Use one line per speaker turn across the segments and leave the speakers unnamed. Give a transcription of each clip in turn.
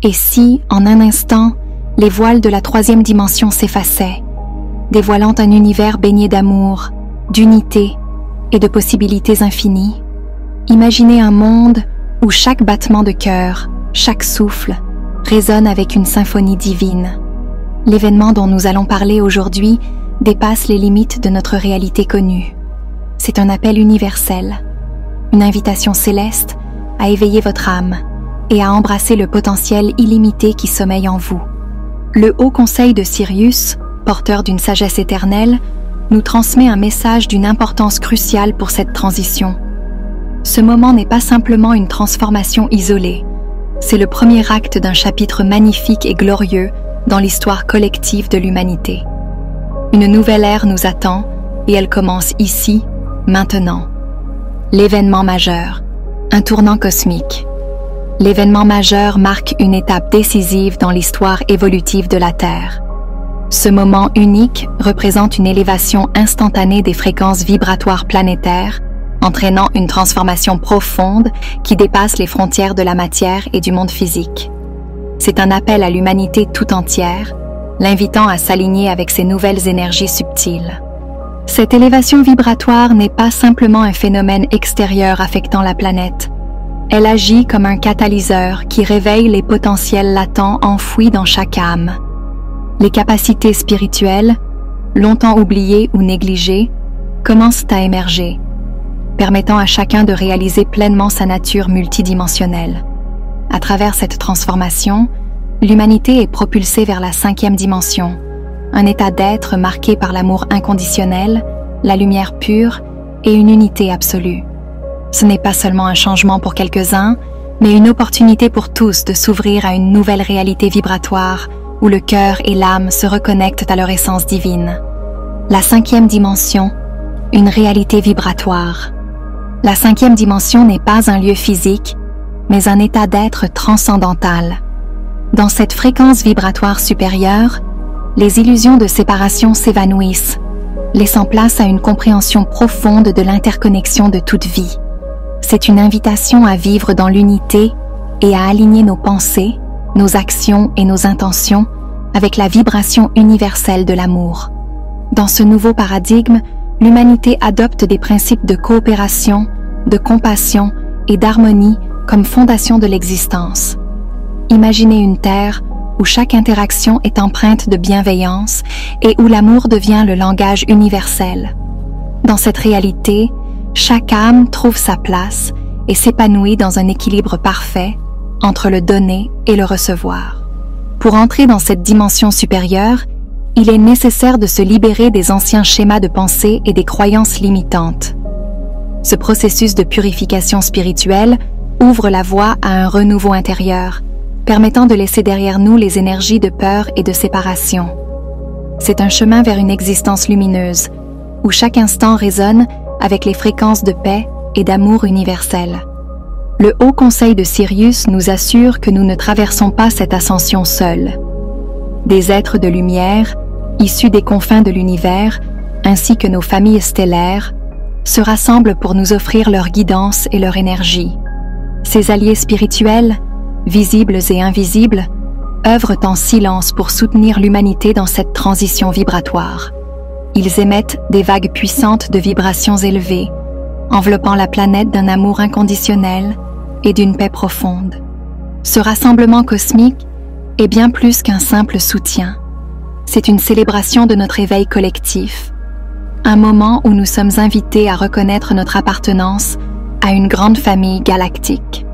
Et si, en un instant, les voiles de la troisième dimension s'effaçaient, dévoilant un univers baigné d'amour, d'unité et de possibilités infinies? Imaginez un monde où chaque battement de cœur, chaque souffle, résonne avec une symphonie divine. L'événement dont nous allons parler aujourd'hui dépasse les limites de notre réalité connue. C'est un appel universel, une invitation céleste à éveiller votre âme et à embrasser le potentiel illimité qui sommeille en vous. Le Haut Conseil de Sirius, porteur d'une sagesse éternelle, nous transmet un message d'une importance cruciale pour cette transition. Ce moment n'est pas simplement une transformation isolée, c'est le premier acte d'un chapitre magnifique et glorieux dans l'histoire collective de l'humanité. Une nouvelle ère nous attend et elle commence ici, maintenant. L'événement majeur, un tournant cosmique. L'événement majeur marque une étape décisive dans l'histoire évolutive de la Terre. Ce moment unique représente une élévation instantanée des fréquences vibratoires planétaires, entraînant une transformation profonde qui dépasse les frontières de la matière et du monde physique. C'est un appel à l'humanité tout entière, l'invitant à s'aligner avec ces nouvelles énergies subtiles. Cette élévation vibratoire n'est pas simplement un phénomène extérieur affectant la planète. Elle agit comme un catalyseur qui réveille les potentiels latents enfouis dans chaque âme. Les capacités spirituelles, longtemps oubliées ou négligées, commencent à émerger, permettant à chacun de réaliser pleinement sa nature multidimensionnelle. À travers cette transformation, l'humanité est propulsée vers la 5e dimension, un état d'être marqué par l'amour inconditionnel, la lumière pure et une unité absolue. Ce n'est pas seulement un changement pour quelques-uns, mais une opportunité pour tous de s'ouvrir à une nouvelle réalité vibratoire où le cœur et l'âme se reconnectent à leur essence divine. La 5e dimension, une réalité vibratoire. La 5e dimension n'est pas un lieu physique, mais un état d'être transcendantal. Dans cette fréquence vibratoire supérieure, les illusions de séparation s'évanouissent, laissant place à une compréhension profonde de l'interconnexion de toute vie. C'est une invitation à vivre dans l'unité et à aligner nos pensées, nos actions et nos intentions avec la vibration universelle de l'amour. Dans ce nouveau paradigme, l'humanité adopte des principes de coopération, de compassion et d'harmonie comme fondation de l'existence. Imaginez une Terre où chaque interaction est empreinte de bienveillance et où l'amour devient le langage universel. Dans cette réalité, chaque âme trouve sa place et s'épanouit dans un équilibre parfait entre le donner et le recevoir. Pour entrer dans cette dimension supérieure, il est nécessaire de se libérer des anciens schémas de pensée et des croyances limitantes. Ce processus de purification spirituelle ouvre la voie à un renouveau intérieur, permettant de laisser derrière nous les énergies de peur et de séparation. C'est un chemin vers une existence lumineuse, où chaque instant résonne avec les fréquences de paix et d'amour universel. Le Haut Conseil de Sirius nous assure que nous ne traversons pas cette ascension seuls. Des êtres de lumière, issus des confins de l'univers, ainsi que nos familles stellaires, se rassemblent pour nous offrir leur guidance et leur énergie. Ces alliés spirituels, visibles et invisibles, œuvrent en silence pour soutenir l'humanité dans cette transition vibratoire. Ils émettent des vagues puissantes de vibrations élevées, enveloppant la planète d'un amour inconditionnel et d'une paix profonde. Ce rassemblement cosmique est bien plus qu'un simple soutien. C'est une célébration de notre éveil collectif, un moment où nous sommes invités à reconnaître notre appartenance à une grande famille galactique.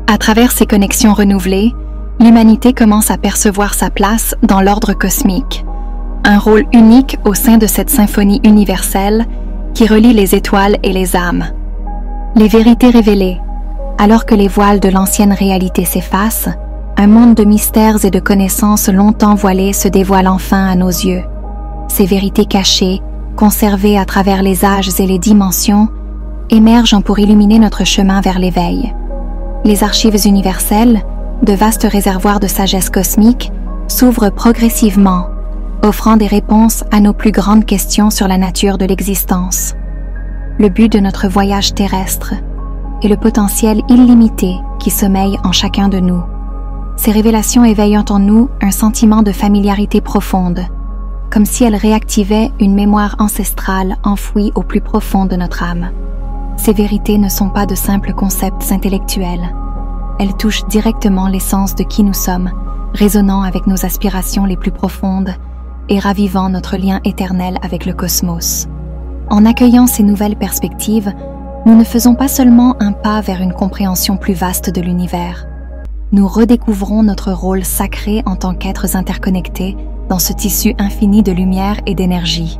À travers ces connexions renouvelées, l'humanité commence à percevoir sa place dans l'ordre cosmique, un rôle unique au sein de cette symphonie universelle qui relie les étoiles et les âmes. Les vérités révélées, alors que les voiles de l'ancienne réalité s'effacent, un monde de mystères et de connaissances longtemps voilés se dévoile enfin à nos yeux. Ces vérités cachées, conservées à travers les âges et les dimensions, émergent pour illuminer notre chemin vers l'éveil. Les archives universelles, de vastes réservoirs de sagesse cosmique, s'ouvrent progressivement, offrant des réponses à nos plus grandes questions sur la nature de l'existence. Le but de notre voyage terrestre et le potentiel illimité qui sommeille en chacun de nous. Ces révélations éveillent en nous un sentiment de familiarité profonde, comme si elles réactivaient une mémoire ancestrale enfouie au plus profond de notre âme. Ces vérités ne sont pas de simples concepts intellectuels. Elles touchent directement l'essence de qui nous sommes, résonnant avec nos aspirations les plus profondes et ravivant notre lien éternel avec le cosmos. En accueillant ces nouvelles perspectives, nous ne faisons pas seulement un pas vers une compréhension plus vaste de l'univers. Nous redécouvrons notre rôle sacré en tant qu'êtres interconnectés dans ce tissu infini de lumière et d'énergie.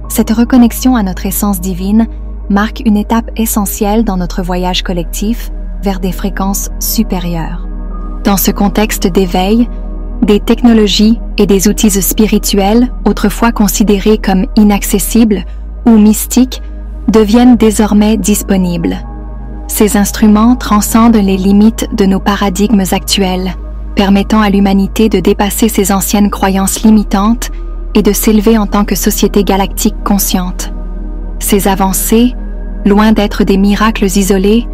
Cette reconnexion à notre essence divine marque une étape essentielle dans notre voyage collectif vers des fréquences supérieures. Dans ce contexte d'éveil, des technologies et des outils spirituels, autrefois considérés comme inaccessibles ou mystiques, deviennent désormais disponibles. Ces instruments transcendent les limites de nos paradigmes actuels, permettant à l'humanité de dépasser ses anciennes croyances limitantes et de s'élever en tant que société galactique consciente. Ces avancées, loin d'être des miracles isolés,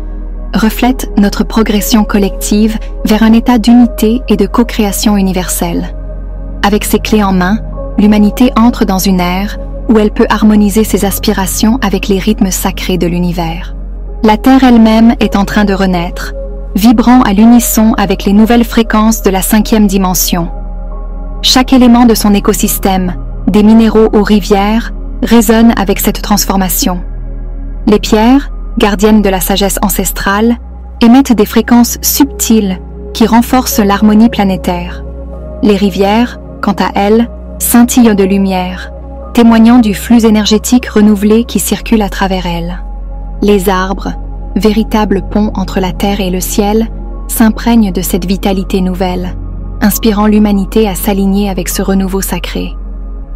reflètent notre progression collective vers un état d'unité et de co-création universelle. Avec ces clés en main, l'humanité entre dans une ère où elle peut harmoniser ses aspirations avec les rythmes sacrés de l'univers. La Terre elle-même est en train de renaître, vibrant à l'unisson avec les nouvelles fréquences de la 5e dimension. Chaque élément de son écosystème, des minéraux aux rivières, résonne avec cette transformation. Les pierres, gardiennes de la sagesse ancestrale, émettent des fréquences subtiles qui renforcent l'harmonie planétaire. Les rivières, quant à elles, scintillent de lumière, témoignant du flux énergétique renouvelé qui circule à travers elles. Les arbres, véritables ponts entre la terre et le ciel, s'imprègnent de cette vitalité nouvelle, inspirant l'humanité à s'aligner avec ce renouveau sacré.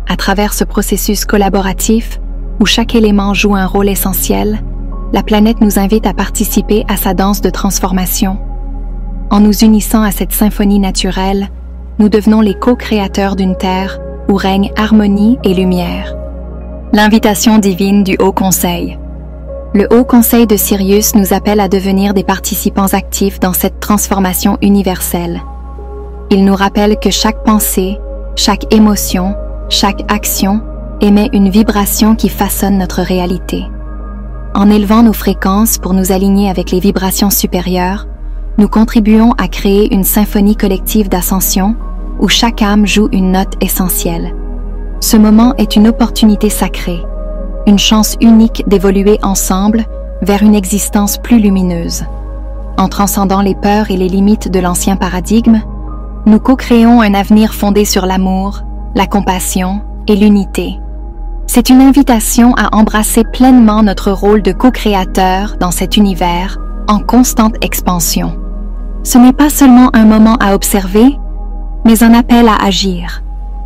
À travers ce processus collaboratif, où chaque élément joue un rôle essentiel, la planète nous invite à participer à sa danse de transformation. En nous unissant à cette symphonie naturelle, nous devenons les co-créateurs d'une terre où règne harmonie et lumière. L'invitation divine du Haut Conseil. Le Haut Conseil de Sirius nous appelle à devenir des participants actifs dans cette transformation universelle. Il nous rappelle que chaque pensée, chaque émotion, chaque action émet une vibration qui façonne notre réalité. En élevant nos fréquences pour nous aligner avec les vibrations supérieures, nous contribuons à créer une symphonie collective d'ascension où chaque âme joue une note essentielle. Ce moment est une opportunité sacrée, une chance unique d'évoluer ensemble vers une existence plus lumineuse. En transcendant les peurs et les limites de l'ancien paradigme, nous co-créons un avenir fondé sur l'amour, la compassion et l'unité. C'est une invitation à embrasser pleinement notre rôle de co-créateur dans cet univers en constante expansion. Ce n'est pas seulement un moment à observer, mais un appel à agir.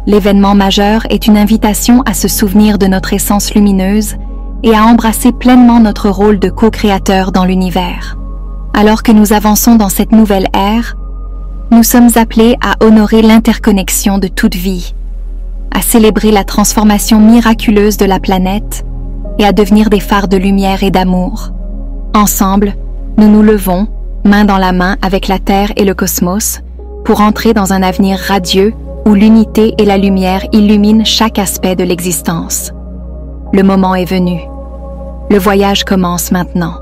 L'événement majeur est une invitation à se souvenir de notre essence lumineuse et à embrasser pleinement notre rôle de co-créateur dans l'univers. Alors que nous avançons dans cette nouvelle ère, nous sommes appelés à honorer l'interconnexion de toute vie, à célébrer la transformation miraculeuse de la planète et à devenir des phares de lumière et d'amour. Ensemble, nous nous levons, main dans la main avec la Terre et le cosmos, pour entrer dans un avenir radieux où l'unité et la lumière illuminent chaque aspect de l'existence. Le moment est venu. Le voyage commence maintenant.